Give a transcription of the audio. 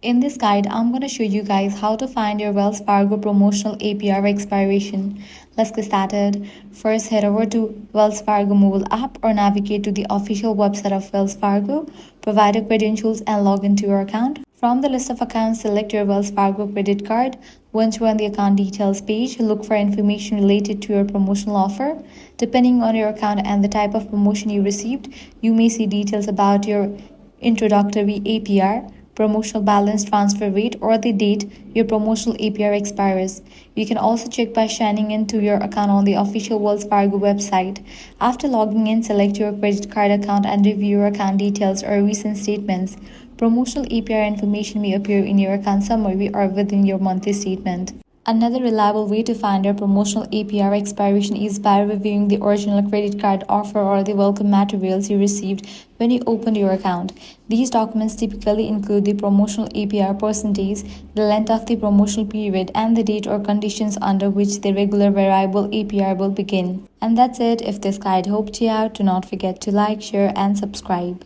In this guide, I'm going to show you guys how to find your Wells Fargo Promotional APR Expiration. Let's get started. First, head over to Wells Fargo mobile app or navigate to the official website of Wells Fargo. Provide your credentials and log into your account. From the list of accounts, select your Wells Fargo credit card. Once you're on the account details page, look for information related to your promotional offer. Depending on your account and the type of promotion you received, you may see details about your introductory APR, promotional balance transfer rate, or the date your promotional APR expires. You can also check by signing into your account on the official Wells Fargo website. After logging in, select your credit card account and review your account details or recent statements. Promotional APR information may appear in your account summary or within your monthly statement. Another reliable way to find your promotional APR expiration is by reviewing the original credit card offer or the welcome materials you received when you opened your account. These documents typically include the promotional APR percentage, the length of the promotional period, and the date or conditions under which the regular variable APR will begin. And that's it. If this guide helped you out, do not forget to like, share, and subscribe.